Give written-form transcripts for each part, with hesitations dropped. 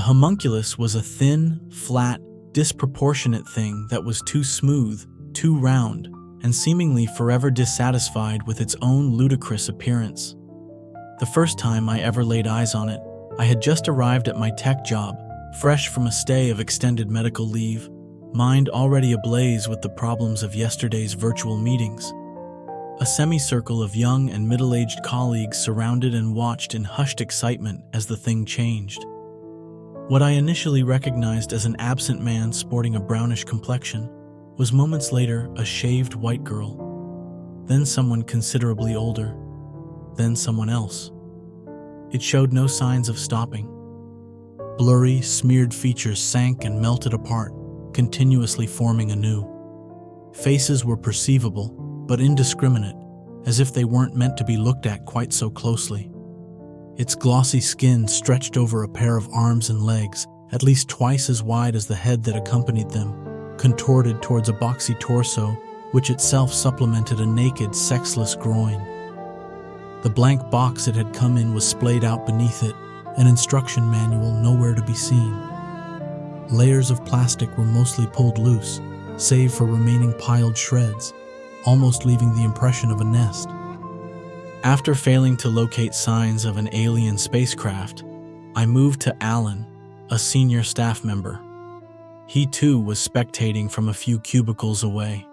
homunculus was a thin, flat, disproportionate thing that was too smooth, too round, and seemingly forever dissatisfied with its own ludicrous appearance. The first time I ever laid eyes on it, I had just arrived at my tech job, fresh from a stay of extended medical leave, mind already ablaze with the problems of yesterday's virtual meetings. A semicircle of young and middle-aged colleagues surrounded and watched in hushed excitement as the thing changed. What I initially recognized as an absent man sporting a brownish complexion was moments later a shaved white girl, then someone considerably older, then someone else. It showed no signs of stopping. Blurry, smeared features sank and melted apart, continuously forming anew. Faces were perceivable, but indiscriminate, as if they weren't meant to be looked at quite so closely. Its glossy skin stretched over a pair of arms and legs, at least twice as wide as the head that accompanied them, contorted towards a boxy torso, which itself supplemented a naked, sexless groin. The blank box it had come in was splayed out beneath it, an instruction manual nowhere to be seen. Layers of plastic were mostly pulled loose, save for remaining piled shreds, almost leaving the impression of a nest. After failing to locate signs of an alien spacecraft, I moved to Alan, a senior staff member. He too was spectating from a few cubicles away.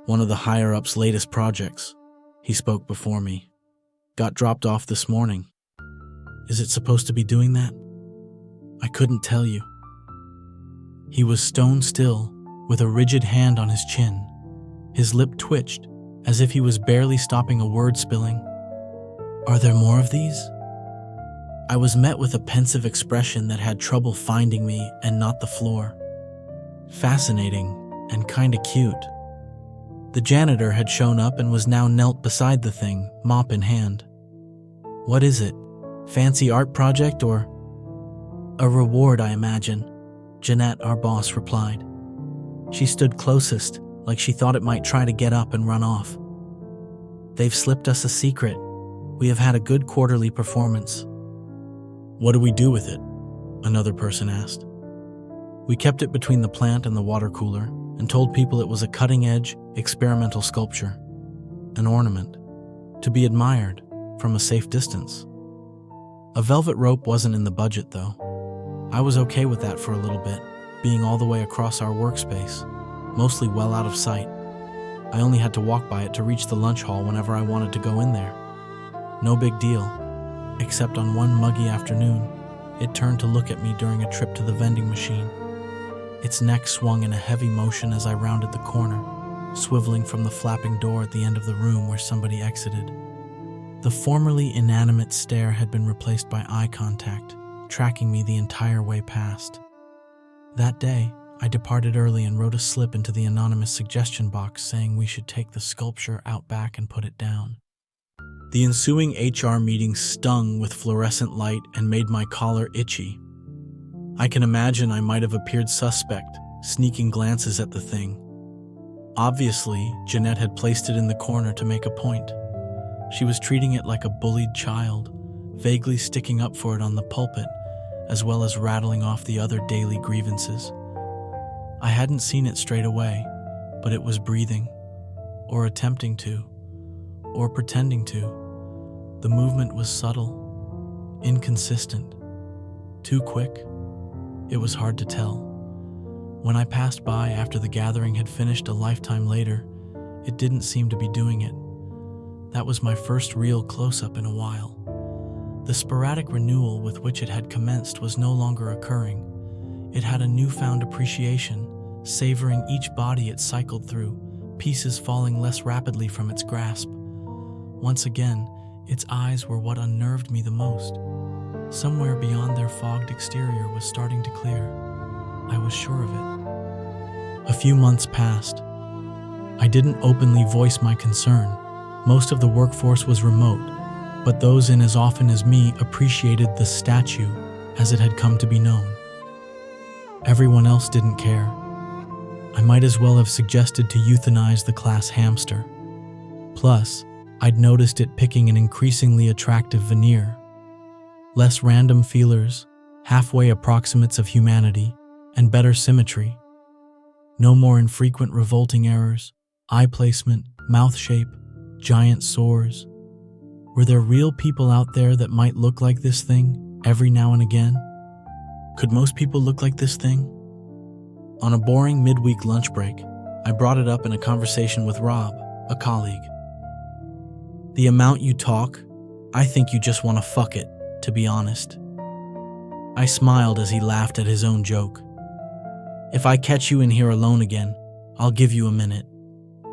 One of the higher-ups' latest projects, he spoke before me, got dropped off this morning. Is it supposed to be doing that? I couldn't tell you. He was stone still, with a rigid hand on his chin. His lip twitched, as if he was barely stopping a word spilling. Are there more of these? I was met with a pensive expression that had trouble finding me and not the floor. Fascinating and kinda cute. The janitor had shown up and was now knelt beside the thing, mop in hand. What is it? Fancy art project or? A reward, I imagine, Jeanette, our boss, replied. She stood closest, like she thought it might try to get up and run off. They've slipped us a secret. We have had a good quarterly performance. What do we do with it? Another person asked. We kept it between the plant and the water cooler and told people it was a cutting-edge, experimental sculpture, an ornament, to be admired from a safe distance. A velvet rope wasn't in the budget, though. I was okay with that for a little bit, being all the way across our workspace, mostly well out of sight. I only had to walk by it to reach the lunch hall whenever I wanted to go in there. No big deal, except on one muggy afternoon, it turned to look at me during a trip to the vending machine. Its neck swung in a heavy motion as I rounded the corner, swiveling from the flapping door at the end of the room where somebody exited. The formerly inanimate stare had been replaced by eye contact, tracking me the entire way past. That day, I departed early and wrote a slip into the anonymous suggestion box saying we should take the sculpture out back and put it down. The ensuing HR meeting stung with fluorescent light and made my collar itchy. I can imagine I might have appeared suspect, sneaking glances at the thing. Obviously, Jeanette had placed it in the corner to make a point. She was treating it like a bullied child, vaguely sticking up for it on the pulpit, as well as rattling off the other daily grievances. I hadn't seen it straight away, but it was breathing, or attempting to, or pretending to. The movement was subtle, inconsistent, too quick. It was hard to tell. When I passed by after the gathering had finished a lifetime later, it didn't seem to be doing it. That was my first real close-up in a while. The sporadic renewal with which it had commenced was no longer occurring. It had a newfound appreciation, savoring each body it cycled through, pieces falling less rapidly from its grasp. Once again, its eyes were what unnerved me the most. Somewhere beyond their fogged exterior was starting to clear. I was sure of it. A few months passed. I didn't openly voice my concern. Most of the workforce was remote, but those in as often as me appreciated the statue as it had come to be known. Everyone else didn't care. I might as well have suggested to euthanize the class hamster. Plus, I'd noticed it picking an increasingly attractive veneer. Less random feelers, halfway approximates of humanity, and better symmetry. No more infrequent revolting errors, eye placement, mouth shape, giant sores. Were there real people out there that might look like this thing every now and again? Could most people look like this thing? On a boring midweek lunch break, I brought it up in a conversation with Rob, a colleague. The amount you talk, I think you just want to fuck it, to be honest. I smiled as he laughed at his own joke. If I catch you in here alone again, I'll give you a minute,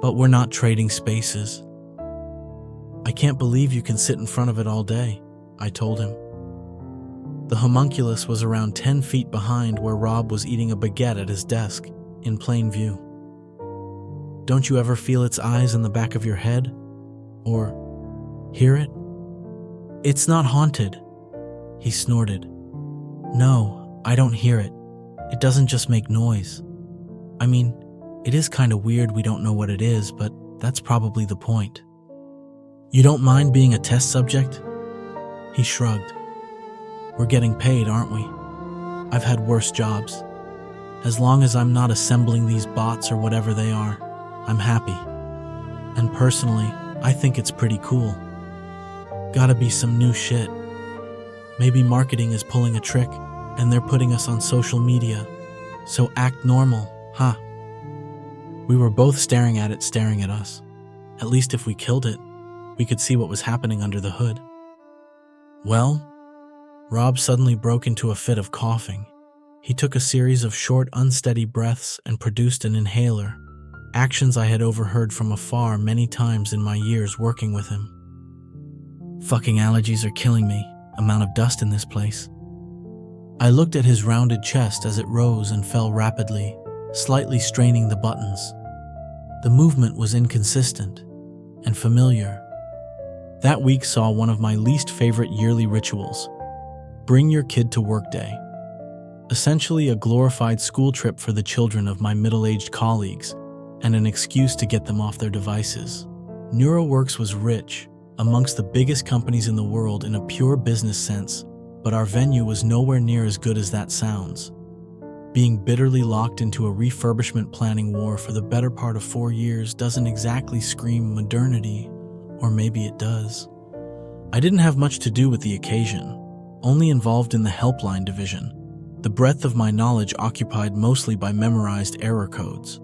but we're not trading spaces. I can't believe you can sit in front of it all day, I told him. The homunculus was around 10 feet behind where Rob was eating a baguette at his desk, in plain view. Don't you ever feel its eyes in the back of your head? Or hear it? It's not haunted, he snorted. No, I don't hear it. It doesn't just make noise. I mean, it is kind of weird we don't know what it is, but that's probably the point. You don't mind being a test subject? He shrugged. We're getting paid, aren't we? I've had worse jobs. As long as I'm not assembling these bots or whatever they are, I'm happy. And personally, I think it's pretty cool. Gotta be some new shit. Maybe marketing is pulling a trick, and they're putting us on social media. So act normal, huh? We were both staring at it staring at us. At least if we killed it, we could see what was happening under the hood. Well, Rob suddenly broke into a fit of coughing. He took a series of short, unsteady breaths and produced an inhaler, actions I had overheard from afar many times in my years working with him. Fucking allergies are killing me, amount of dust in this place. I looked at his rounded chest as it rose and fell rapidly, slightly straining the buttons. The movement was inconsistent and familiar. That week saw one of my least favorite yearly rituals, Bring Your Kid to Work Day. Essentially a glorified school trip for the children of my middle-aged colleagues and an excuse to get them off their devices. NeuroWorks was rich, amongst the biggest companies in the world in a pure business sense, but our venue was nowhere near as good as that sounds. Being bitterly locked into a refurbishment planning war for the better part of 4 years doesn't exactly scream modernity, or maybe it does. I didn't have much to do with the occasion, only involved in the helpline division, the breadth of my knowledge occupied mostly by memorized error codes.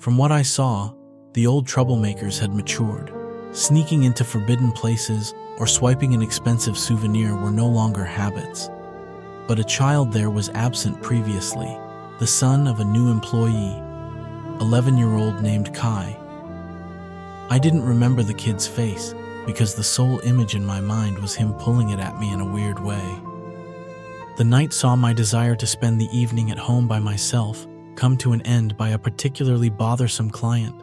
From what I saw, the old troublemakers had matured. Sneaking into forbidden places or swiping an expensive souvenir were no longer habits. But a child there was absent previously, the son of a new employee, 11-year-old named Kai. I didn't remember the kid's face because the sole image in my mind was him pulling it at me in a weird way. The night saw my desire to spend the evening at home by myself come to an end by a particularly bothersome client,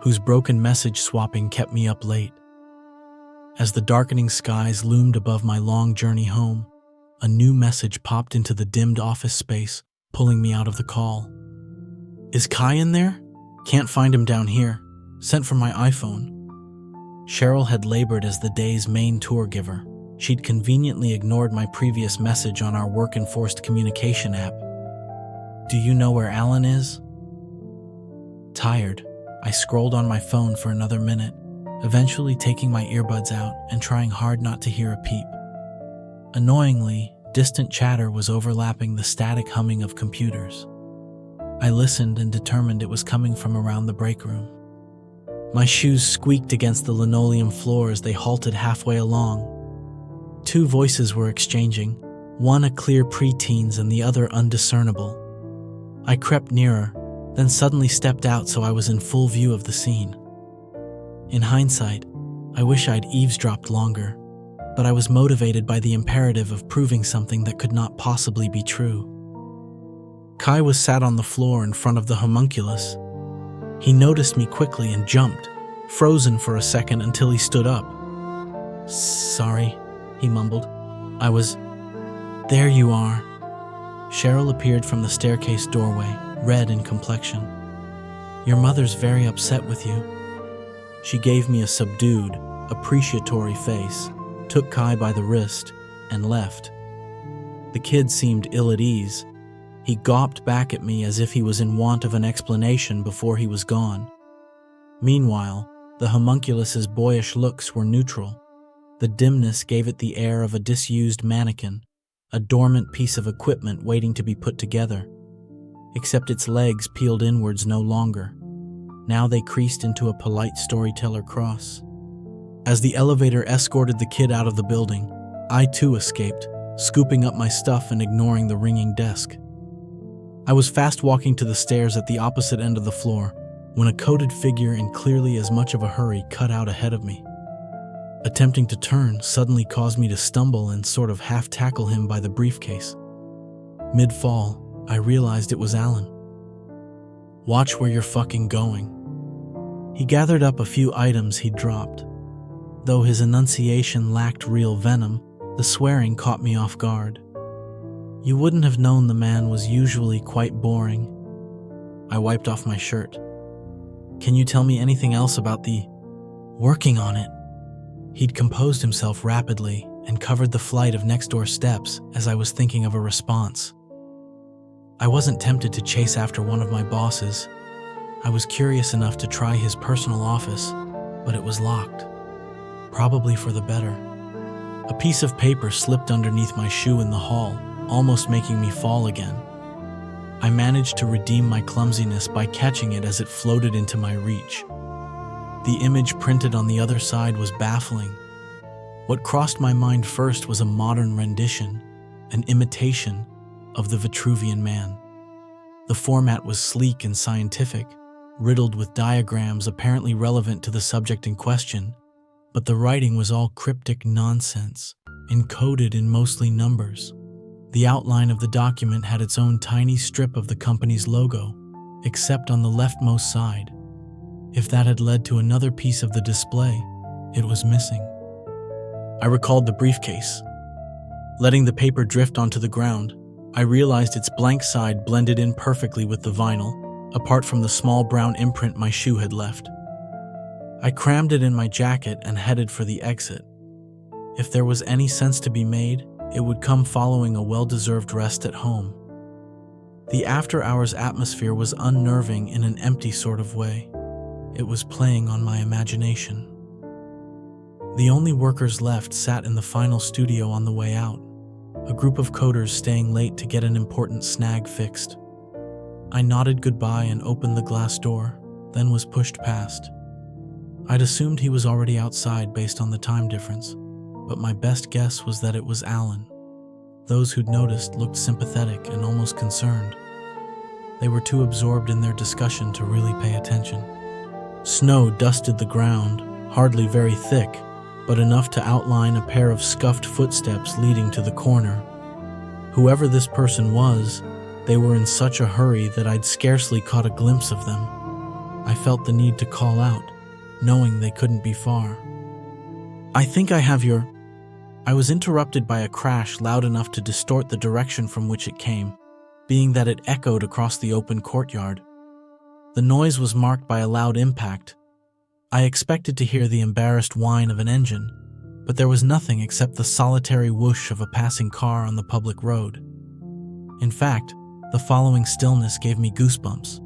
whose broken message swapping kept me up late. As the darkening skies loomed above my long journey home, a new message popped into the dimmed office space, pulling me out of the call. Is Kai in there? Can't find him down here. Sent from my iPhone. Cheryl had labored as the day's main tour giver. She'd conveniently ignored my previous message on our work-enforced communication app. Do you know where Alan is? Tired, I scrolled on my phone for another minute, eventually taking my earbuds out and trying hard not to hear a peep. Annoyingly, distant chatter was overlapping the static humming of computers. I listened and determined it was coming from around the break room. My shoes squeaked against the linoleum floor as they halted halfway along. Two voices were exchanging, one a clear preteen's and the other undiscernible. I crept nearer, then suddenly stepped out so I was in full view of the scene. In hindsight, I wish I'd eavesdropped longer, but I was motivated by the imperative of proving something that could not possibly be true. Kai was sat on the floor in front of the homunculus. He noticed me quickly and jumped, frozen for a second until he stood up. Sorry, he mumbled. There you are. Cheryl appeared from the staircase doorway, red in complexion. Your mother's very upset with you. She gave me a subdued, appreciatory face, took Kai by the wrist, and left. The kid seemed ill at ease. He gawped back at me as if he was in want of an explanation before he was gone. Meanwhile, the homunculus's boyish looks were neutral. The dimness gave it the air of a disused mannequin, a dormant piece of equipment waiting to be put together. Except its legs peeled inwards no longer. Now they creased into a polite storyteller cross. As the elevator escorted the kid out of the building, I too escaped, scooping up my stuff and ignoring the ringing desk. I was fast walking to the stairs at the opposite end of the floor when a coated figure in clearly as much of a hurry cut out ahead of me. Attempting to turn suddenly caused me to stumble and sort of half-tackle him by the briefcase. Mid-fall, I realized it was Alan. "Watch where you're fucking going." He gathered up a few items he'd dropped. Though his enunciation lacked real venom, the swearing caught me off guard. You wouldn't have known the man was usually quite boring. I wiped off my shirt. "Can you tell me anything else about the working on it?" He'd composed himself rapidly and covered the flight of next-door steps as I was thinking of a response. I wasn't tempted to chase after one of my bosses. I was curious enough to try his personal office, but it was locked. Probably for the better. A piece of paper slipped underneath my shoe in the hall, almost making me fall again. I managed to redeem my clumsiness by catching it as it floated into my reach. The image printed on the other side was baffling. What crossed my mind first was a modern rendition, an imitation, of the Vitruvian Man. The format was sleek and scientific, riddled with diagrams apparently relevant to the subject in question, but the writing was all cryptic nonsense, encoded in mostly numbers. The outline of the document had its own tiny strip of the company's logo, except on the leftmost side. If that had led to another piece of the display, it was missing. I recalled the briefcase. Letting the paper drift onto the ground, I realized its blank side blended in perfectly with the vinyl, apart from the small brown imprint my shoe had left. I crammed it in my jacket and headed for the exit. If there was any sense to be made, it would come following a well-deserved rest at home. The after-hours atmosphere was unnerving in an empty sort of way. It was playing on my imagination. The only workers left sat in the final studio on the way out, a group of coders staying late to get an important snag fixed. I nodded goodbye and opened the glass door, then was pushed past. I'd assumed he was already outside based on the time difference, but my best guess was that it was Alan. Those who'd noticed looked sympathetic and almost concerned. They were too absorbed in their discussion to really pay attention. Snow dusted the ground, hardly very thick, but enough to outline a pair of scuffed footsteps leading to the corner. Whoever this person was, they were in such a hurry that I'd scarcely caught a glimpse of them. I felt the need to call out, knowing they couldn't be far. "I think I have your..." I was interrupted by a crash loud enough to distort the direction from which it came, being that it echoed across the open courtyard. The noise was marked by a loud impact. I expected to hear the embarrassed whine of an engine, but there was nothing except the solitary whoosh of a passing car on the public road. In fact, the following stillness gave me goosebumps.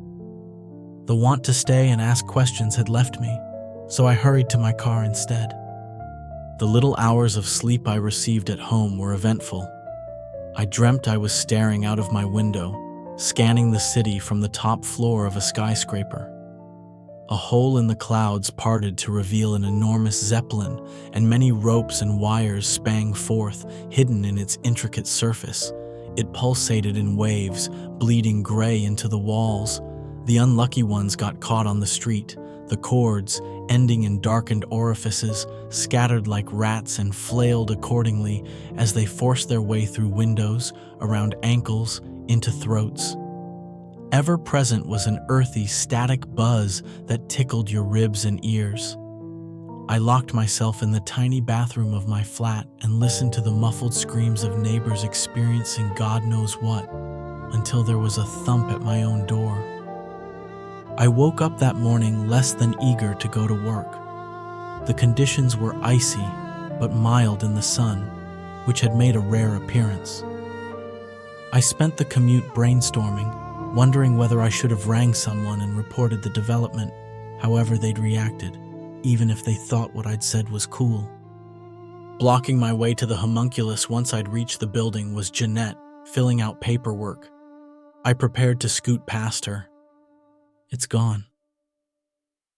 The want to stay and ask questions had left me, so I hurried to my car instead. The little hours of sleep I received at home were eventful. I dreamt I was staring out of my window, scanning the city from the top floor of a skyscraper. A hole in the clouds parted to reveal an enormous zeppelin, and many ropes and wires sprang forth, hidden in its intricate surface. It pulsated in waves, bleeding gray into the walls. The unlucky ones got caught on the street, the cords, ending in darkened orifices, scattered like rats and flailed accordingly as they forced their way through windows, around ankles, into throats. Ever present was an earthy, static buzz that tickled your ribs and ears. I locked myself in the tiny bathroom of my flat and listened to the muffled screams of neighbors experiencing God knows what, until there was a thump at my own door. I woke up that morning less than eager to go to work. The conditions were icy, but mild in the sun, which had made a rare appearance. I spent the commute brainstorming, wondering whether I should have rang someone and reported the development, however they'd reacted, even if they thought what I'd said was cool. Blocking my way to the homunculus once I'd reached the building was Jeanette, filling out paperwork. I prepared to scoot past her. "It's gone."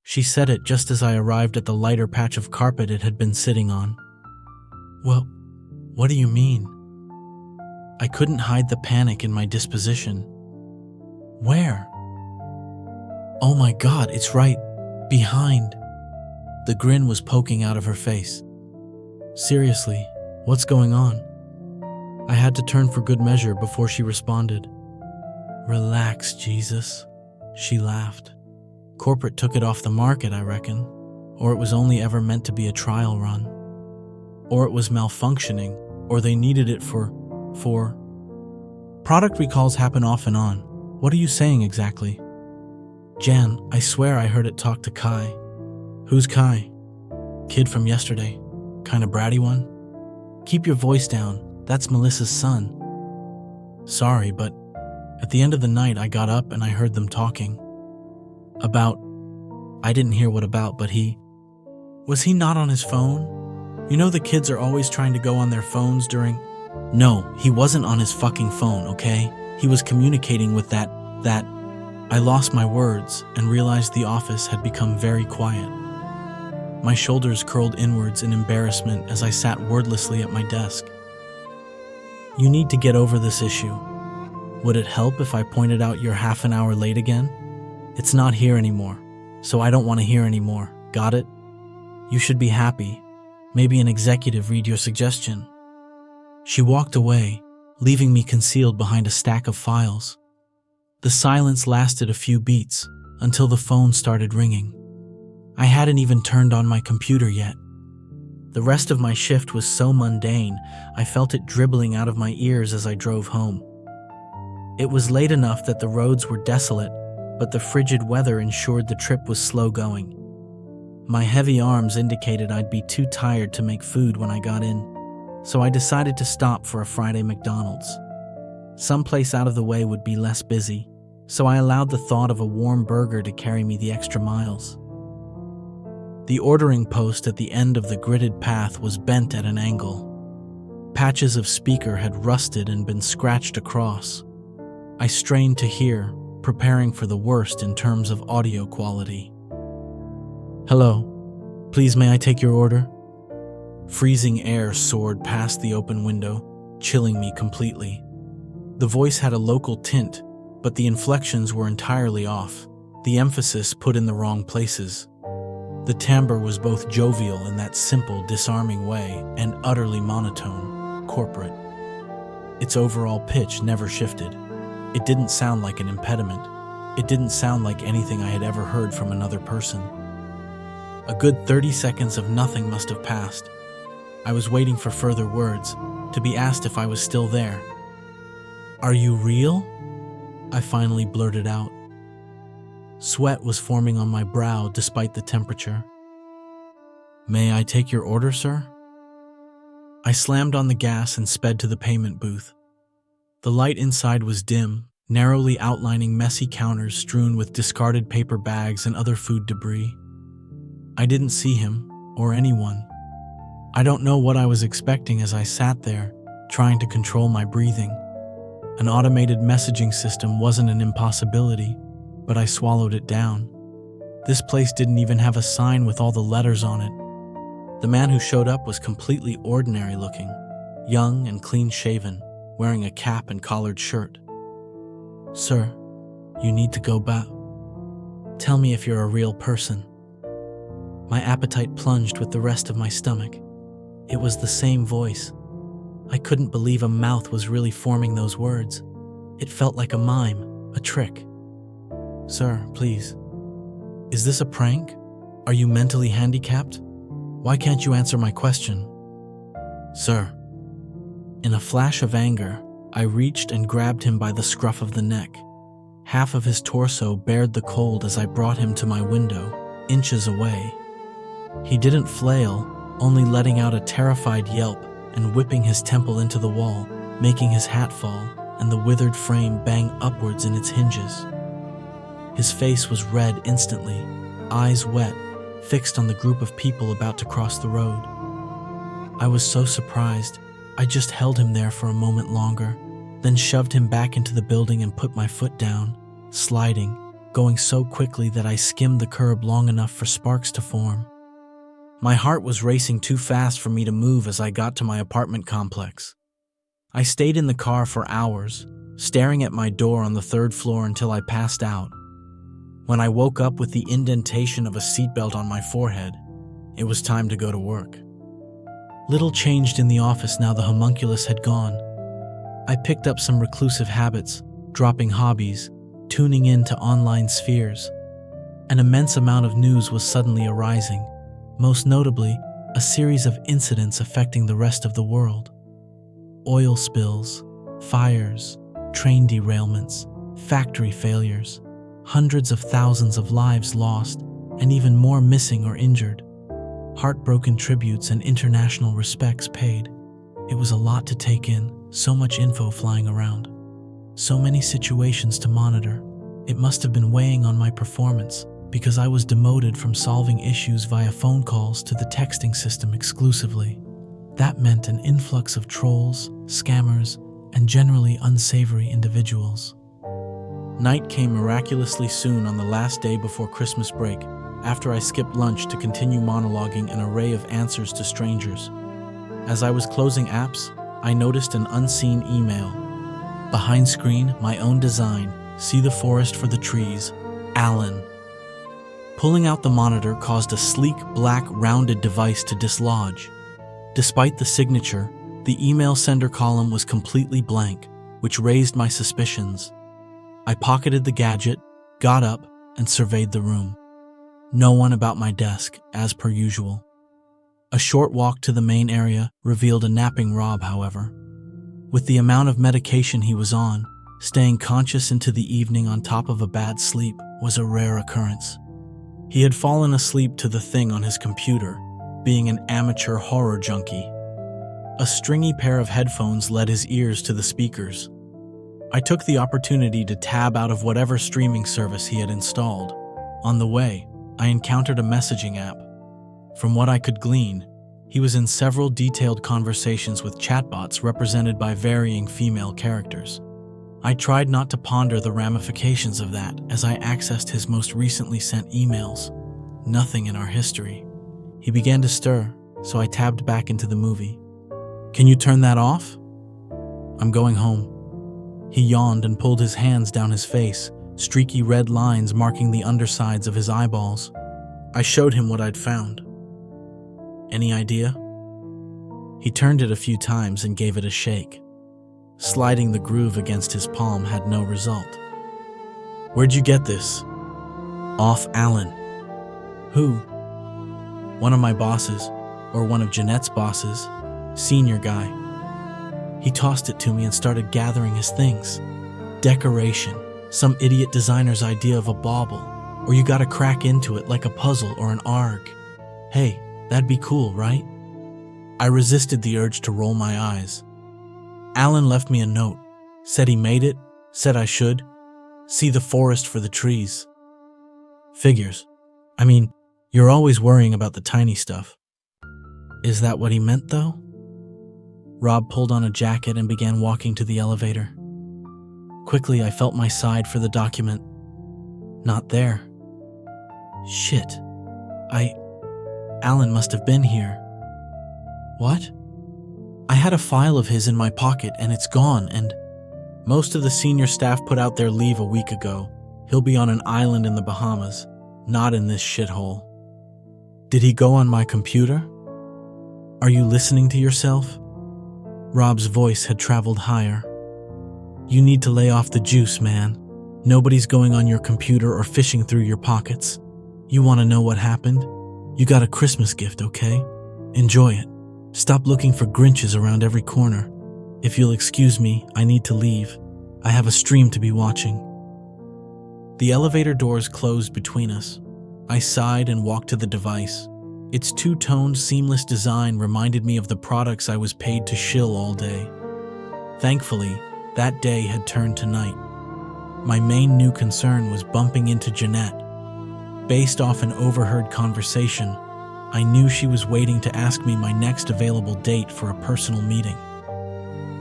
She said it just as I arrived at the lighter patch of carpet it had been sitting on. "Well, what do you mean?" I couldn't hide the panic in my disposition. "Where?" "Oh my God, it's right behind." The grin was poking out of her face. "Seriously, what's going on?" I had to turn for good measure before she responded. "Relax, Jesus," she laughed. "Corporate took it off the market, I reckon. Or it was only ever meant to be a trial run. Or it was malfunctioning, or they needed it for... Product recalls happen off and on. What are you saying exactly?" "Jan, I swear I heard it talk to Kai." "Who's Kai?" "Kid from yesterday. Kinda bratty one." "Keep your voice down. That's Melissa's son." "Sorry, but at the end of the night I got up and I heard them talking. About... I didn't hear what about, but he... Was he not on his phone? You know the kids are always trying to go on their phones during... No, he wasn't on his fucking phone, okay? He was communicating with that... I lost my words and realized the office had become very quiet. My shoulders curled inwards in embarrassment as I sat wordlessly at my desk. "You need to get over this issue. Would it help if I pointed out you're half an hour late again? It's not here anymore, so I don't want to hear anymore. Got it? You should be happy. Maybe an executive read your suggestion." She walked away, leaving me concealed behind a stack of files. The silence lasted a few beats until the phone started ringing. I hadn't even turned on my computer yet. The rest of my shift was so mundane, I felt it dribbling out of my ears as I drove home. It was late enough that the roads were desolate, but the frigid weather ensured the trip was slow going. My heavy arms indicated I'd be too tired to make food when I got in, so I decided to stop for a Friday McDonald's. Someplace out of the way would be less busy, so I allowed the thought of a warm burger to carry me the extra miles. The ordering post at the end of the gridded path was bent at an angle. Patches of speaker had rusted and been scratched across. I strained to hear, preparing for the worst in terms of audio quality. "Hello, please may I take your order?" Freezing air soared past the open window, chilling me completely. The voice had a local tint, but the inflections were entirely off, the emphasis put in the wrong places. The timbre was both jovial in that simple, disarming way and utterly monotone, corporate. Its overall pitch never shifted. It didn't sound like an impediment. It didn't sound like anything I had ever heard from another person. A good 30 seconds of nothing must have passed. I was waiting for further words, to be asked if I was still there. "Are you real?" I finally blurted out. Sweat was forming on my brow despite the temperature. "May I take your order, sir?" I slammed on the gas and sped to the payment booth. The light inside was dim, narrowly outlining messy counters strewn with discarded paper bags and other food debris. I didn't see him, or anyone. I don't know what I was expecting as I sat there, trying to control my breathing. An automated messaging system wasn't an impossibility, but I swallowed it down. This place didn't even have a sign with all the letters on it. The man who showed up was completely ordinary looking, young and clean-shaven, wearing a cap and collared shirt. "Sir, you need to go back. Tell me if you're a real person." My appetite plunged with the rest of my stomach. It was the same voice. I couldn't believe a mouth was really forming those words. It felt like a mime, a trick. "Sir, please. Is this a prank? Are you mentally handicapped? Why can't you answer my question?" "Sir." In a flash of anger, I reached and grabbed him by the scruff of the neck. Half of his torso bared the cold as I brought him to my window, inches away. He didn't flail, only letting out a terrified yelp and whipping his temple into the wall, making his hat fall. and the withered frame bang upwards in its hinges. His face was red instantly, eyes wet, fixed on the group of people about to cross the road. I was so surprised, I just held him there for a moment longer, then shoved him back into the building and put my foot down, sliding, going so quickly that I skimmed the curb long enough for sparks to form. My heart was racing too fast for me to move as I got to my apartment complex. I stayed in the car for hours, staring at my door on the 3rd floor until I passed out. When I woke up with the indentation of a seatbelt on my forehead, it was time to go to work. Little changed in the office now the homunculus had gone. I picked up some reclusive habits, dropping hobbies, tuning in to online spheres. An immense amount of news was suddenly arising, most notably, a series of incidents affecting the rest of the world. Oil spills, fires, train derailments, factory failures, hundreds of thousands of lives lost, and even more missing or injured. Heartbroken tributes and international respects paid. It was a lot to take in, so much info flying around. So many situations to monitor. It must have been weighing on my performance, because I was demoted from solving issues via phone calls to the texting system exclusively. That meant an influx of trolls, scammers, and generally unsavory individuals. Night came miraculously soon on the last day before Christmas break, after I skipped lunch to continue monologuing an array of answers to strangers. As I was closing apps, I noticed an unseen email. Behind screen, my own design, see the forest for the trees, Alan. Pulling out the monitor caused a sleek, black, rounded device to dislodge. Despite the signature, the email sender column was completely blank, which raised my suspicions. I pocketed the gadget, got up, and surveyed the room. No one about my desk, as per usual. A short walk to the main area revealed a napping Rob, however. With the amount of medication he was on, staying conscious into the evening on top of a bad sleep was a rare occurrence. He had fallen asleep to the thing on his computer, being an amateur horror junkie. A stringy pair of headphones led his ears to the speakers. I took the opportunity to tab out of whatever streaming service he had installed. On the way, I encountered a messaging app. From what I could glean, he was in several detailed conversations with chatbots represented by varying female characters. I tried not to ponder the ramifications of that as I accessed his most recently sent emails. Nothing in our history. He began to stir, so I tabbed back into the movie. "Can you turn that off?" "I'm going home." He yawned and pulled his hands down his face, streaky red lines marking the undersides of his eyeballs. I showed him what I'd found. "Any idea?" He turned it a few times and gave it a shake. Sliding the groove against his palm had no result. "Where'd you get this?" "Off Alan." "Who?" "One of my bosses, or one of Jeanette's bosses, senior guy." He tossed it to me and started gathering his things. Decoration, some idiot designer's idea of a bauble, or you gotta crack into it like a puzzle or an ARG. Hey, that'd be cool, right? I resisted the urge to roll my eyes. Alan left me a note, said he made it, said I should. See the forest for the trees. Figures. I mean, you're always worrying about the tiny stuff. Is that what he meant, though? Rob pulled on a jacket and began walking to the elevator. Quickly, I felt my side for the document. Not there. Shit. Alan must have been here. What? I had a file of his in my pocket and it's gone, and most of the senior staff put out their leave a week ago. He'll be on an island in the Bahamas, not in this shithole. Did he go on my computer? Are you listening to yourself? Rob's voice had traveled higher. You need to lay off the juice, man. Nobody's going on your computer or fishing through your pockets. You want to know what happened? You got a Christmas gift, okay? Enjoy it. Stop looking for Grinches around every corner. If you'll excuse me, I need to leave. I have a stream to be watching. The elevator doors closed between us. I sighed and walked to the device. Its two-toned, seamless design reminded me of the products I was paid to shill all day. Thankfully, That day had turned to night. My main new concern was bumping into Jeanette. Based off an overheard conversation, I knew she was waiting to ask me my next available date for a personal meeting.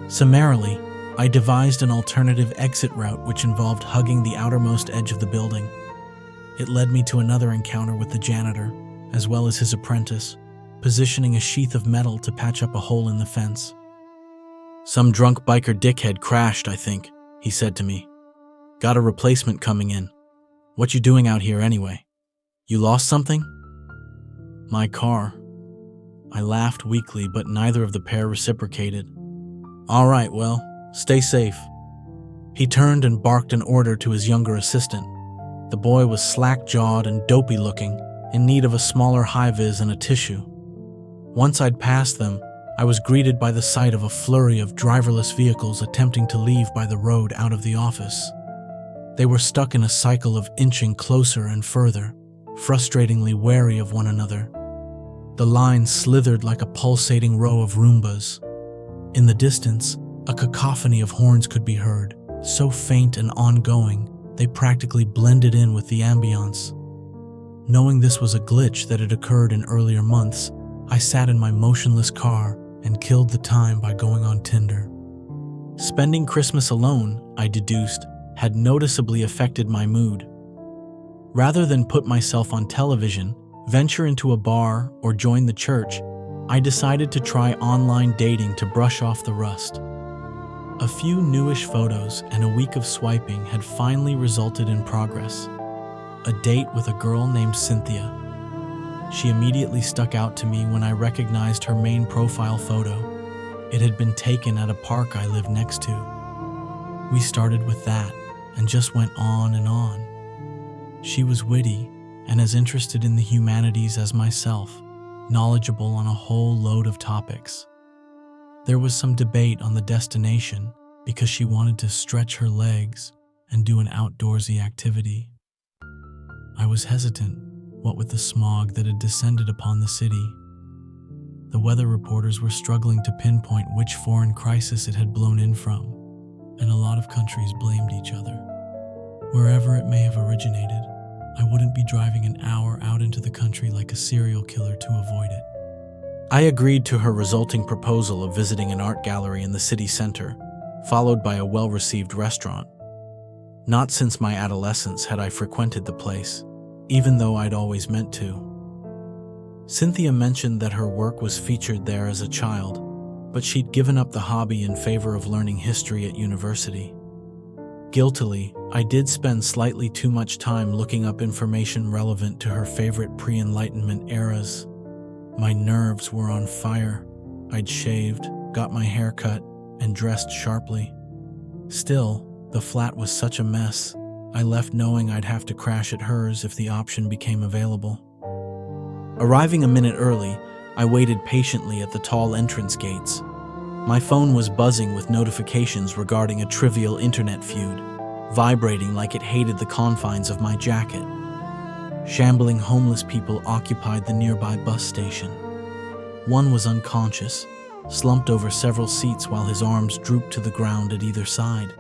Summarily, I devised an alternative exit route which involved hugging the outermost edge of the building. It led me to another encounter with the janitor, as well as his apprentice, positioning a sheath of metal to patch up a hole in the fence. "Some drunk biker dickhead crashed, I think," he said to me. "Got a replacement coming in. What you doing out here anyway? You lost something?" "My car." I laughed weakly, but neither of the pair reciprocated. "All right, well, stay safe." He turned and barked an order to his younger assistant. The boy was slack-jawed and dopey-looking, in need of a smaller high-vis and a tissue. Once I'd passed them, I was greeted by the sight of a flurry of driverless vehicles attempting to leave by the road out of the office. They were stuck in a cycle of inching closer and further, frustratingly wary of one another. The line slithered like a pulsating row of Roombas. In the distance, a cacophony of horns could be heard, so faint and ongoing, they practically blended in with the ambience. Knowing this was a glitch that had occurred in earlier months, I sat in my motionless car and killed the time by going on Tinder. Spending Christmas alone, I deduced, had noticeably affected my mood. Rather than put myself on television, venture into a bar, or join the church, I decided to try online dating to brush off the rust. A few newish photos and a week of swiping had finally resulted in progress. A date with a girl named Cynthia. She immediately stuck out to me when I recognized her main profile photo. It had been taken at a park I live next to. We started with that and just went on and on. She was witty and as interested in the humanities as myself, knowledgeable on a whole load of topics. There was some debate on the destination because she wanted to stretch her legs and do an outdoorsy activity. I was hesitant, what with the smog that had descended upon the city. The weather reporters were struggling to pinpoint which foreign crisis it had blown in from, and a lot of countries blamed each other. Wherever it may have originated, I wouldn't be driving an hour out into the country like a serial killer to avoid it. I agreed to her resulting proposal of visiting an art gallery in the city center, followed by a well-received restaurant. Not since my adolescence had I frequented the place, even though I'd always meant to. Cynthia mentioned that her work was featured there as a child, but she'd given up the hobby in favor of learning history at university. Guiltily, I did spend slightly too much time looking up information relevant to her favorite pre-Enlightenment eras. My nerves were on fire. I'd shaved, got my hair cut, and dressed sharply. Still, the flat was such a mess, I left knowing I'd have to crash at hers if the option became available. Arriving a minute early, I waited patiently at the tall entrance gates. My phone was buzzing with notifications regarding a trivial internet feud, vibrating like it hated the confines of my jacket. Shambling homeless people occupied the nearby bus station. One was unconscious, slumped over several seats while his arms drooped to the ground at either side.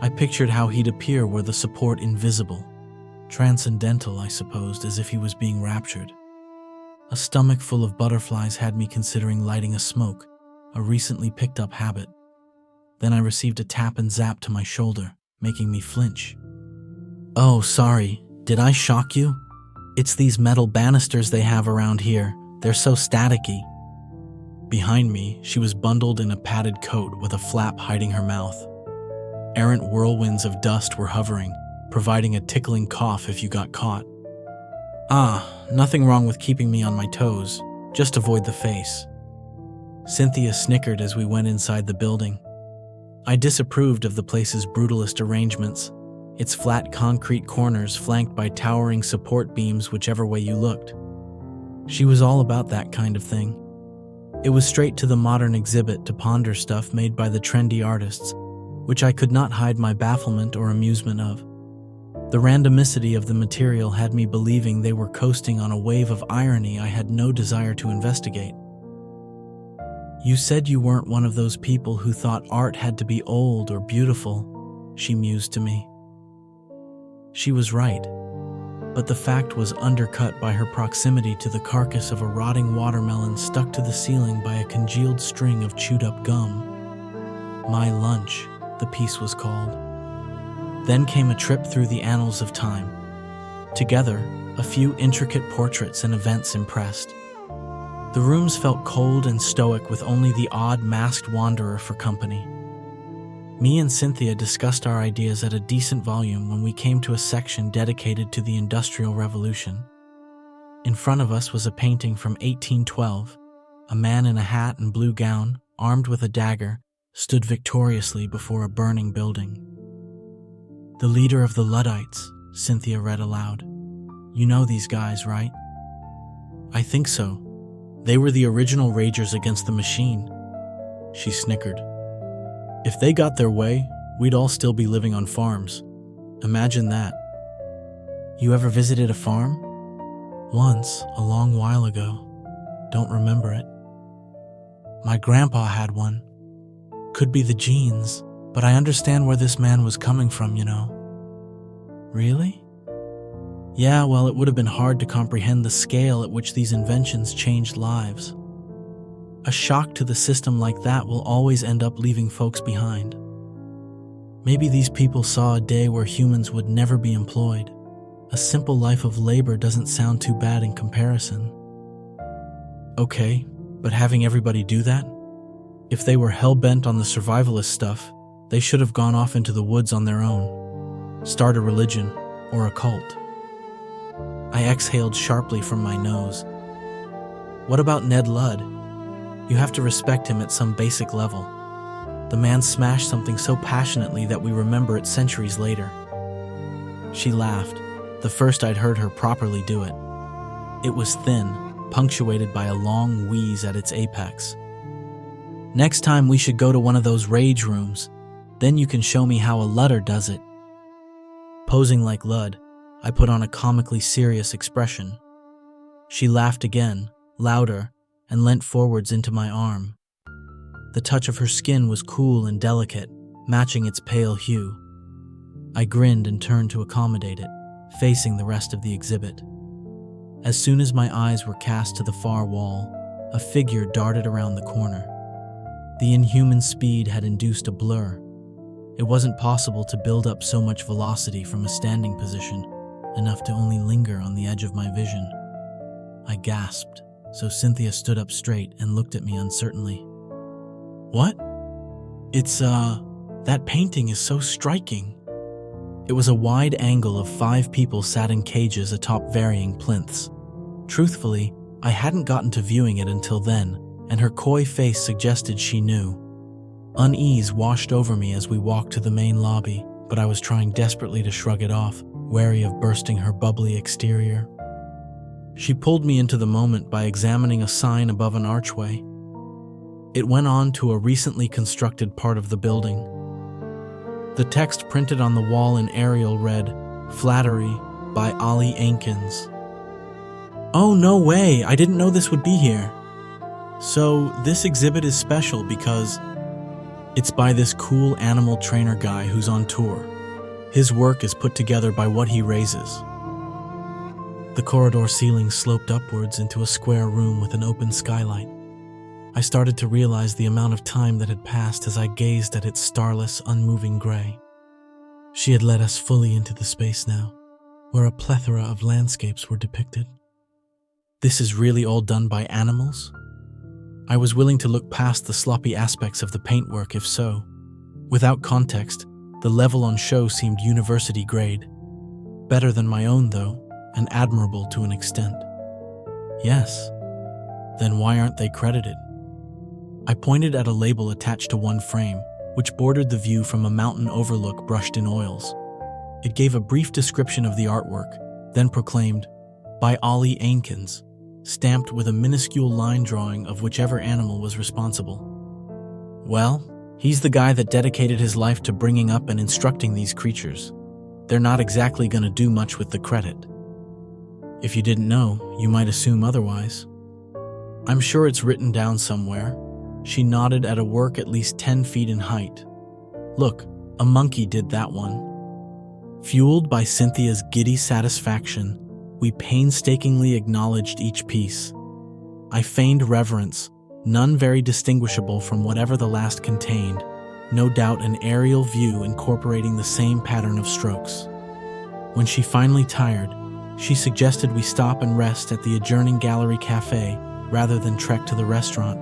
I pictured how he'd appear were the support invisible. Transcendental, I supposed, as if he was being raptured. A stomach full of butterflies had me considering lighting a smoke, a recently picked up habit. Then I received a tap and zap to my shoulder, making me flinch. "Oh, sorry, did I shock you? It's these metal banisters they have around here. They're so staticky." Behind me, she was bundled in a padded coat with a flap hiding her mouth. Errant whirlwinds of dust were hovering, providing a tickling cough if you got caught. Nothing wrong with keeping me on my toes, just avoid the face. Cynthia snickered as we went inside the building. I disapproved of the place's brutalist arrangements, its flat concrete corners flanked by towering support beams whichever way you looked. She was all about that kind of thing. It was straight to the modern exhibit to ponder stuff made by the trendy artists, which I could not hide my bafflement or amusement of. The randomicity of the material had me believing they were coasting on a wave of irony I had no desire to investigate. You said you weren't one of those people who thought art had to be old or beautiful, she mused to me. She was right, but the fact was undercut by her proximity to the carcass of a rotting watermelon stuck to the ceiling by a congealed string of chewed-up gum. My Lunch, the piece was called. Then came a trip through the annals of time. Together, a few intricate portraits and events impressed. The rooms felt cold and stoic with only the odd masked wanderer for company. Me and Cynthia discussed our ideas at a decent volume when we came to a section dedicated to the Industrial Revolution. In front of us was a painting from 1812. A man in a hat and blue gown, armed with a dagger, stood victoriously before a burning building. "The leader of the Luddites," Cynthia read aloud. "You know these guys, right?" "I think so. They were the original ragers against the machine." She snickered. "If they got their way, we'd all still be living on farms. Imagine that." "You ever visited a farm?" "Once, a long while ago. Don't remember it." "My grandpa had one. Could be the genes, but I understand where this man was coming from, you know." "Really?" "Yeah, well, it would have been hard to comprehend the scale at which these inventions changed lives. A shock to the system like that will always end up leaving folks behind. Maybe these people saw a day where humans would never be employed. A simple life of labor doesn't sound too bad in comparison." "Okay, but having everybody do that? If they were hell-bent on the survivalist stuff, they should have gone off into the woods on their own. Start a religion or a cult." I exhaled sharply from my nose. "What about Ned Ludd? You have to respect him at some basic level. The man smashed something so passionately that we remember it centuries later." She laughed, the first I'd heard her properly do it. It was thin, punctuated by a long wheeze at its apex. "Next time we should go to one of those rage rooms. Then you can show me how a Ludder does it." Posing like Ludd, I put on a comically serious expression. She laughed again, louder, and leant forwards into my arm. The touch of her skin was cool and delicate, matching its pale hue. I grinned and turned to accommodate it, facing the rest of the exhibit. As soon as my eyes were cast to the far wall, a figure darted around the corner. The inhuman speed had induced a blur. It wasn't possible to build up so much velocity from a standing position, enough to only linger on the edge of my vision. I gasped, so Cynthia stood up straight and looked at me uncertainly. "What?" That painting is so striking." It was a wide angle of 5 people sat in cages atop varying plinths. Truthfully, I hadn't gotten to viewing it until then, and her coy face suggested she knew. Unease washed over me as we walked to the main lobby, but I was trying desperately to shrug it off, wary of bursting her bubbly exterior. She pulled me into the moment by examining a sign above an archway. It went on to a recently constructed part of the building. The text printed on the wall in Arial read, "Flattery by Ali Ainkins." "Oh, no way! I didn't know this would be here." "So, this exhibit is special because it's by this cool animal trainer guy who's on tour. His work is put together by what he raises." The corridor ceiling sloped upwards into a square room with an open skylight. I started to realize the amount of time that had passed as I gazed at its starless, unmoving gray. She had led us fully into the space now, where a plethora of landscapes were depicted. This is really all done by animals? I was willing to look past the sloppy aspects of the paintwork if so. Without context, the level on show seemed university grade. Better than my own, though, and admirable to an extent. Yes. Then why aren't they credited? I pointed at a label attached to one frame, which bordered the view from a mountain overlook brushed in oils. It gave a brief description of the artwork, then proclaimed, "By Ali Ainkins," stamped with a minuscule line drawing of whichever animal was responsible. Well, he's the guy that dedicated his life to bringing up and instructing these creatures. They're not exactly going to do much with the credit. If you didn't know, you might assume otherwise. I'm sure it's written down somewhere. She nodded at a work at least 10 feet in height. Look, a monkey did that one. Fueled by Cynthia's giddy satisfaction, we painstakingly acknowledged each piece. I feigned reverence, none very distinguishable from whatever the last contained, no doubt an aerial view incorporating the same pattern of strokes. When she finally tired, she suggested we stop and rest at the adjoining gallery cafe rather than trek to the restaurant,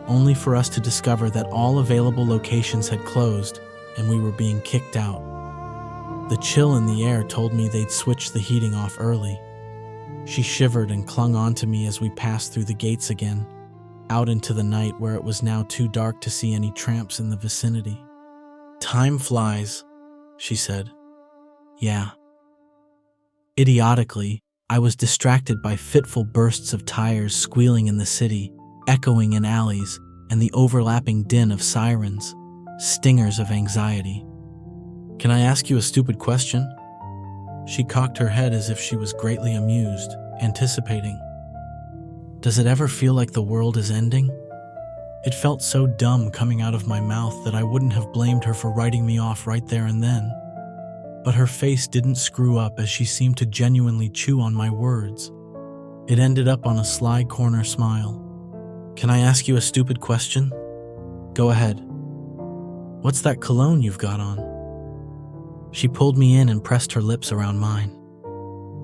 only for us to discover that all available locations had closed and we were being kicked out. The chill in the air told me they'd switched the heating off early. She shivered and clung on to me as we passed through the gates again, out into the night where it was now too dark to see any tramps in the vicinity. "Time flies," she said. "Yeah." Idiotically, I was distracted by fitful bursts of tires squealing in the city, echoing in alleys, and the overlapping din of sirens, stingers of anxiety. "Can I ask you a stupid question?" She cocked her head as if she was greatly amused, anticipating. "Does it ever feel like the world is ending?" It felt so dumb coming out of my mouth that I wouldn't have blamed her for writing me off right there and then. But her face didn't screw up as she seemed to genuinely chew on my words. It ended up on a sly corner smile. "Can I ask you a stupid question?" "Go ahead." "What's that cologne you've got on?" She pulled me in and pressed her lips around mine.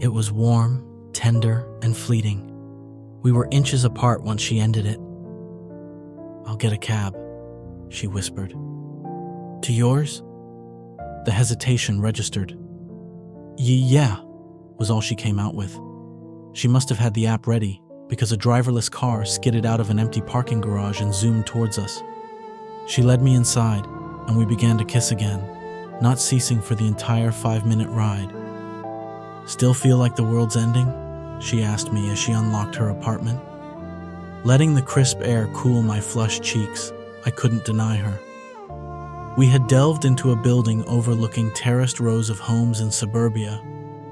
It was warm, tender, and fleeting. We were inches apart once she ended it. "I'll get a cab," she whispered. "To yours?" The hesitation registered. Yeah, was all she came out with. She must have had the app ready, because a driverless car skidded out of an empty parking garage and zoomed towards us. She led me inside, and we began to kiss again, not ceasing for the entire 5-minute ride. "Still feel like the world's ending?" she asked me as she unlocked her apartment. Letting the crisp air cool my flushed cheeks, I couldn't deny her. We had delved into a building overlooking terraced rows of homes in suburbia.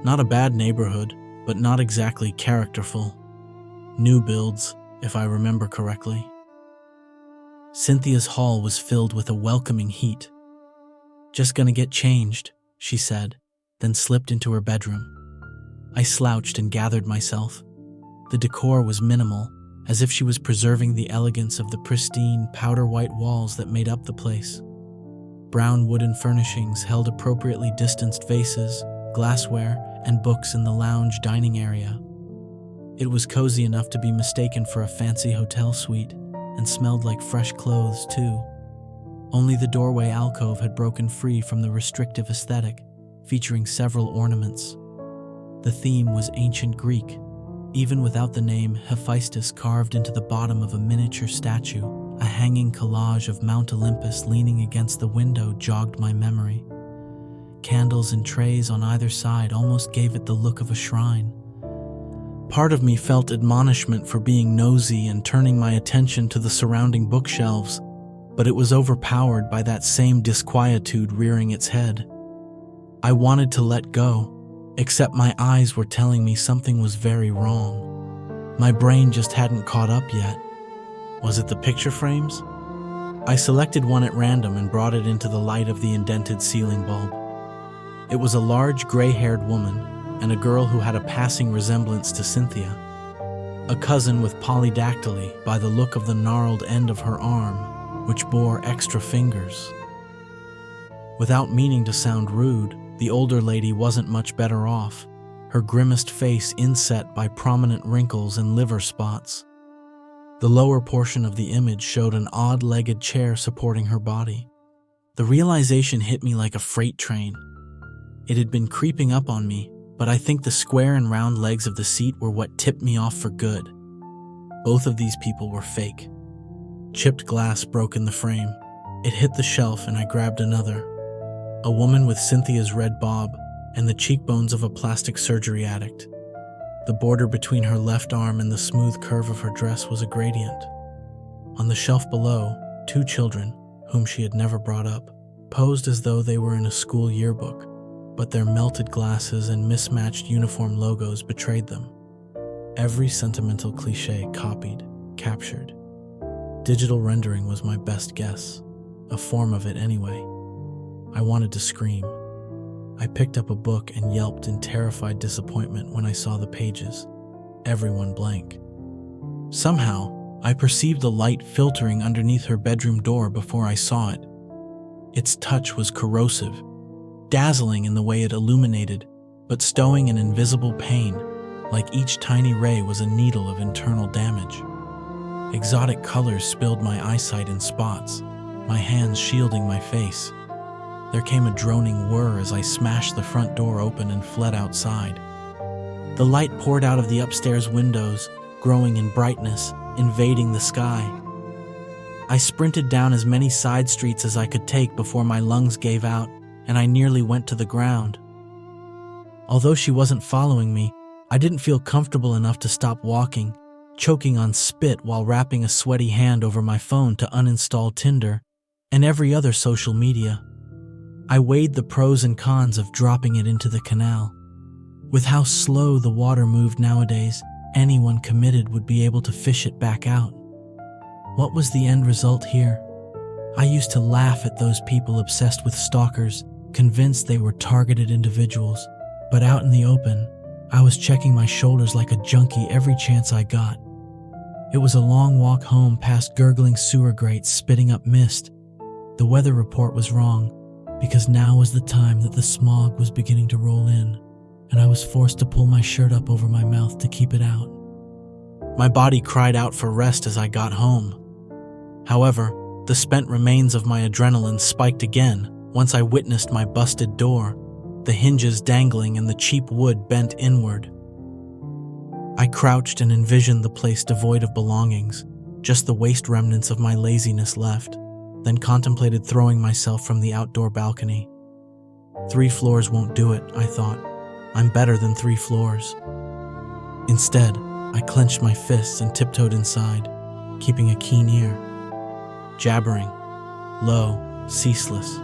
Not a bad neighborhood, but not exactly characterful. New builds, if I remember correctly. Cynthia's hall was filled with a welcoming heat. "Just gonna get changed," she said, then slipped into her bedroom. I slouched and gathered myself. The decor was minimal, as if she was preserving the elegance of the pristine, powder-white walls that made up the place. Brown wooden furnishings held appropriately distanced vases, glassware, and books in the lounge dining area. It was cozy enough to be mistaken for a fancy hotel suite, and smelled like fresh clothes, too. Only the doorway alcove had broken free from the restrictive aesthetic, featuring several ornaments. The theme was ancient Greek, even without the name Hephaestus carved into the bottom of a miniature statue. A hanging collage of Mount Olympus leaning against the window jogged my memory. Candles and trays on either side almost gave it the look of a shrine. Part of me felt admonishment for being nosy and turning my attention to the surrounding bookshelves, but it was overpowered by that same disquietude rearing its head. I wanted to let go, except my eyes were telling me something was very wrong. My brain just hadn't caught up yet. Was it the picture frames? I selected one at random and brought it into the light of the indented ceiling bulb. It was a large gray-haired woman and a girl who had a passing resemblance to Cynthia. A cousin with polydactyly by the look of the gnarled end of her arm, which bore extra fingers. Without meaning to sound rude, the older lady wasn't much better off, her grimaced face inset by prominent wrinkles and liver spots. The lower portion of the image showed an odd-legged chair supporting her body. The realization hit me like a freight train. It had been creeping up on me, but I think the square and round legs of the seat were what tipped me off for good. Both of these people were fake. Chipped glass broke in the frame. It hit the shelf and I grabbed another. A woman with Cynthia's red bob and the cheekbones of a plastic surgery addict. The border between her left arm and the smooth curve of her dress was a gradient. On the shelf below, 2 children, whom she had never brought up, posed as though they were in a school yearbook, but their melted glasses and mismatched uniform logos betrayed them. Every sentimental cliché copied, captured. Digital rendering was my best guess, a form of it anyway. I wanted to scream. I picked up a book and yelped in terrified disappointment when I saw the pages, everyone blank. Somehow, I perceived the light filtering underneath her bedroom door before I saw it. Its touch was corrosive, dazzling in the way it illuminated, but stowing an invisible pain, like each tiny ray was a needle of internal damage. Exotic colors spilled my eyesight in spots, my hands shielding my face. There came a droning whir as I smashed the front door open and fled outside. The light poured out of the upstairs windows, growing in brightness, invading the sky. I sprinted down as many side streets as I could take before my lungs gave out and I nearly went to the ground. Although she wasn't following me, I didn't feel comfortable enough to stop walking, choking on spit while wrapping a sweaty hand over my phone to uninstall Tinder and every other social media. I weighed the pros and cons of dropping it into the canal. With how slow the water moved nowadays, anyone committed would be able to fish it back out. What was the end result here? I used to laugh at those people obsessed with stalkers, convinced they were targeted individuals, but out in the open, I was checking my shoulders like a junkie every chance I got. It was a long walk home past gurgling sewer grates spitting up mist. The weather report was wrong, because now was the time that the smog was beginning to roll in, and I was forced to pull my shirt up over my mouth to keep it out. My body cried out for rest as I got home. However, the spent remains of my adrenaline spiked again once I witnessed my busted door, the hinges dangling and the cheap wood bent inward. I crouched and envisioned the place devoid of belongings, just the waste remnants of my laziness left, then contemplated throwing myself from the outdoor balcony. 3 floors won't do it, I thought. I'm better than 3 floors. Instead, I clenched my fists and tiptoed inside, keeping a keen ear. Jabbering, low, ceaseless.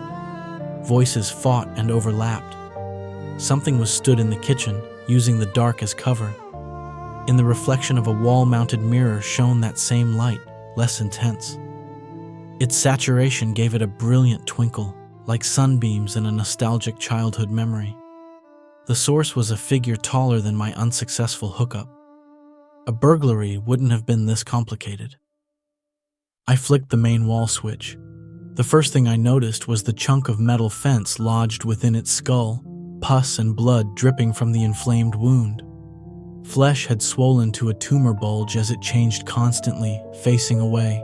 Voices fought and overlapped. Something was stood in the kitchen, using the dark as cover. In the reflection of a wall-mounted mirror shone that same light, less intense. Its saturation gave it a brilliant twinkle, like sunbeams in a nostalgic childhood memory. The source was a figure taller than my unsuccessful hookup. A burglary wouldn't have been this complicated. I flicked the main wall switch. The first thing I noticed was the chunk of metal fence lodged within its skull, pus and blood dripping from the inflamed wound. Flesh had swollen to a tumor bulge as it changed constantly, facing away.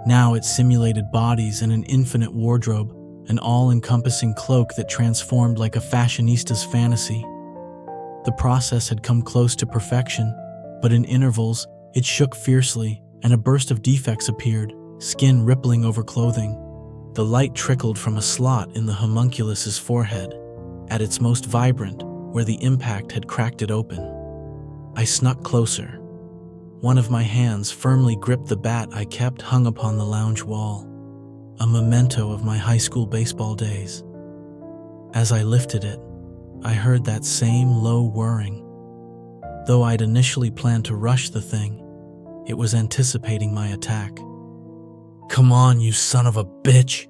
Now it simulated bodies in an infinite wardrobe, an all-encompassing cloak that transformed like a fashionista's fantasy. The process had come close to perfection, but in intervals, it shook fiercely, and a burst of defects appeared, skin rippling over clothing. The light trickled from a slot in the homunculus's forehead, at its most vibrant, where the impact had cracked it open. I snuck closer. One of my hands firmly gripped the bat I kept hung upon the lounge wall, a memento of my high school baseball days. As I lifted it, I heard that same low whirring. Though I'd initially planned to rush the thing, it was anticipating my attack. "Come on, you son of a bitch!"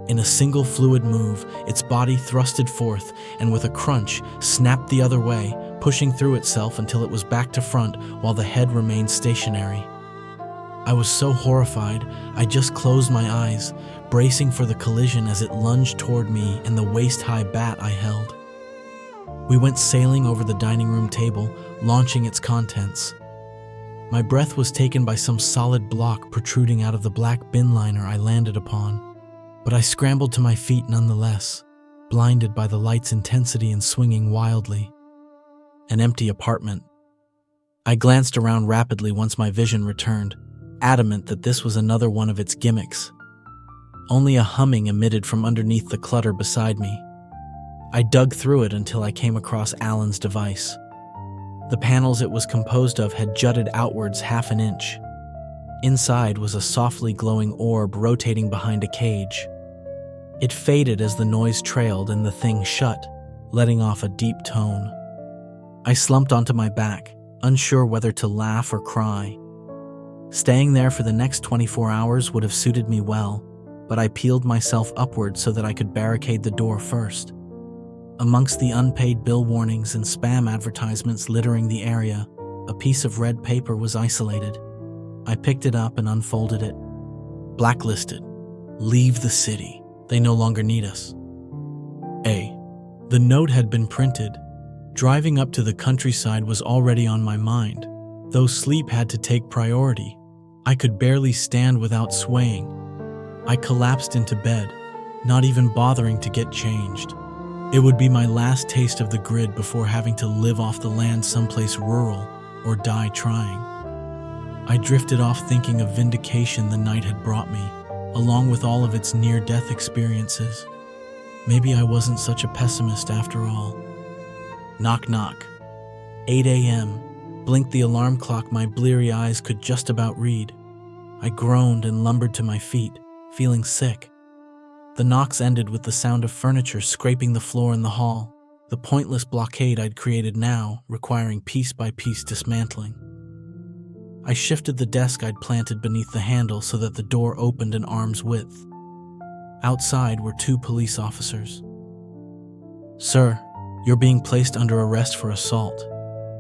In a single fluid move, its body thrusted forth and with a crunch, snapped the other way, pushing through itself until it was back to front while the head remained stationary. I was so horrified, I just closed my eyes, bracing for the collision as it lunged toward me and the waist-high bat I held. We went sailing over the dining room table, launching its contents. My breath was taken by some solid block protruding out of the black bin liner I landed upon, but I scrambled to my feet nonetheless, blinded by the light's intensity and swinging wildly. An empty apartment. I glanced around rapidly once my vision returned, adamant that this was another one of its gimmicks. Only a humming emitted from underneath the clutter beside me. I dug through it until I came across Alan's device. The panels it was composed of had jutted outwards half an inch. Inside was a softly glowing orb rotating behind a cage. It faded as the noise trailed and the thing shut, letting off a deep tone. I slumped onto my back, unsure whether to laugh or cry. Staying there for the next 24 hours would have suited me well, but I peeled myself upward so that I could barricade the door first. Amongst the unpaid bill warnings and spam advertisements littering the area, a piece of red paper was isolated. I picked it up and unfolded it. Blacklisted. Leave the city. They no longer need us. The note had been printed. Driving up to the countryside was already on my mind, though sleep had to take priority. I could barely stand without swaying. I collapsed into bed, not even bothering to get changed. It would be my last taste of the grid before having to live off the land someplace rural or die trying. I drifted off thinking of vindication the night had brought me, along with all of its near-death experiences. Maybe I wasn't such a pessimist after all. Knock knock. 8 a.m. Blinked the alarm clock my bleary eyes could just about read. I groaned and lumbered to my feet, feeling sick. The knocks ended with the sound of furniture scraping the floor in the hall, the pointless blockade I'd created now requiring piece-by-piece dismantling. I shifted the desk I'd planted beneath the handle so that the door opened an arm's width. Outside were 2 police officers. "Sir, you're being placed under arrest for assault.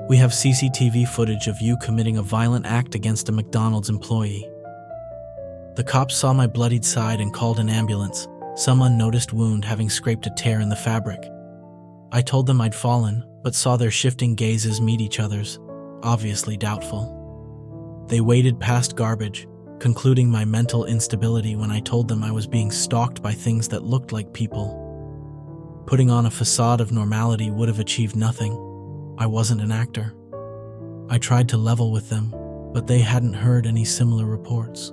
We have CCTV footage of you committing a violent act against a McDonald's employee." The cops saw my bloodied side and called an ambulance, some unnoticed wound having scraped a tear in the fabric. I told them I'd fallen, but saw their shifting gazes meet each other's, obviously doubtful. They waded past garbage, concluding my mental instability when I told them I was being stalked by things that looked like people. Putting on a facade of normality would have achieved nothing. I wasn't an actor. I tried to level with them, but they hadn't heard any similar reports.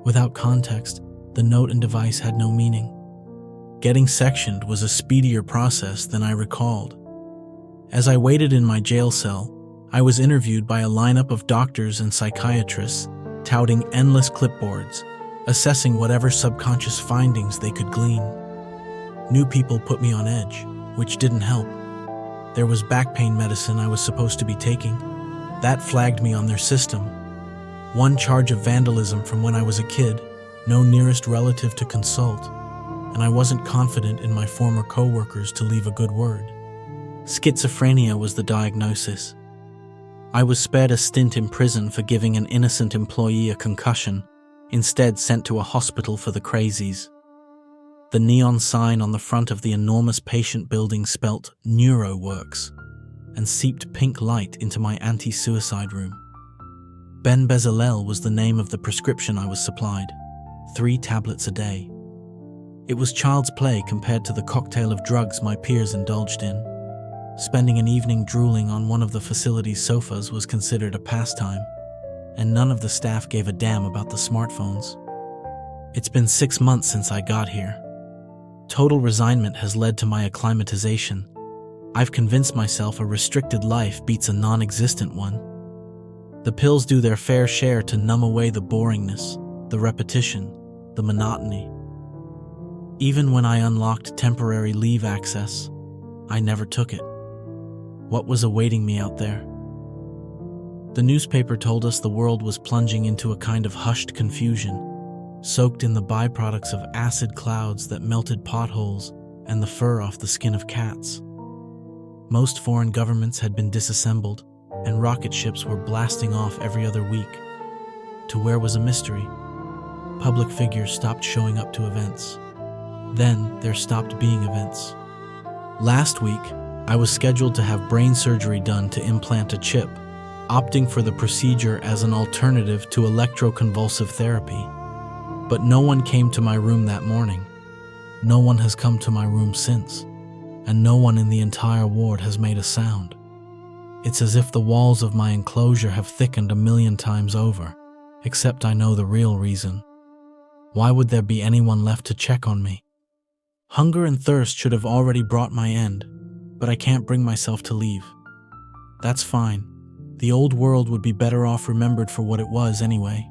Without context, the note and device had no meaning. Getting sectioned was a speedier process than I recalled. As I waited in my jail cell, I was interviewed by a lineup of doctors and psychiatrists, touting endless clipboards, assessing whatever subconscious findings they could glean. New people put me on edge, which didn't help. There was back pain medicine I was supposed to be taking. That flagged me on their system. One charge of vandalism from when I was a kid, no nearest relative to consult, and I wasn't confident in my former co-workers to leave a good word. Schizophrenia was the diagnosis. I was spared a stint in prison for giving an innocent employee a concussion, instead sent to a hospital for the crazies. The neon sign on the front of the enormous patient building spelt NeuroWorks and seeped pink light into my anti-suicide room. Ben Bezalel was the name of the prescription I was supplied, 3 tablets a day. It was child's play compared to the cocktail of drugs my peers indulged in. Spending an evening drooling on one of the facility's sofas was considered a pastime, and none of the staff gave a damn about the smartphones. It's been 6 months since I got here. Total resignment has led to my acclimatization. I've convinced myself a restricted life beats a non-existent one. The pills do their fair share to numb away the boringness, the repetition, the monotony. Even when I unlocked temporary leave access, I never took it. What was awaiting me out there? The newspaper told us the world was plunging into a kind of hushed confusion, soaked in the byproducts of acid clouds that melted potholes and the fur off the skin of cats. Most foreign governments had been disassembled, and rocket ships were blasting off every other week. To where was a mystery. Public figures stopped showing up to events. Then there stopped being events. Last week, I was scheduled to have brain surgery done to implant a chip, opting for the procedure as an alternative to electroconvulsive therapy. But no one came to my room that morning. No one has come to my room since, and no one in the entire ward has made a sound. It's as if the walls of my enclosure have thickened 1,000,000 times over, except I know the real reason. Why would there be anyone left to check on me? Hunger and thirst should have already brought my end, but I can't bring myself to leave. That's fine. The old world would be better off remembered for what it was anyway.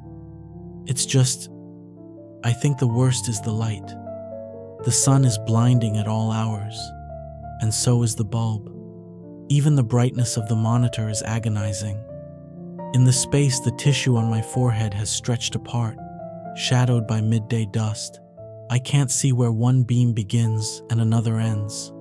It's just, I think the worst is the light. The sun is blinding at all hours, and so is the bulb. Even the brightness of the monitor is agonizing. In the space, the tissue on my forehead has stretched apart, shadowed by midday dust. I can't see where one beam begins and another ends.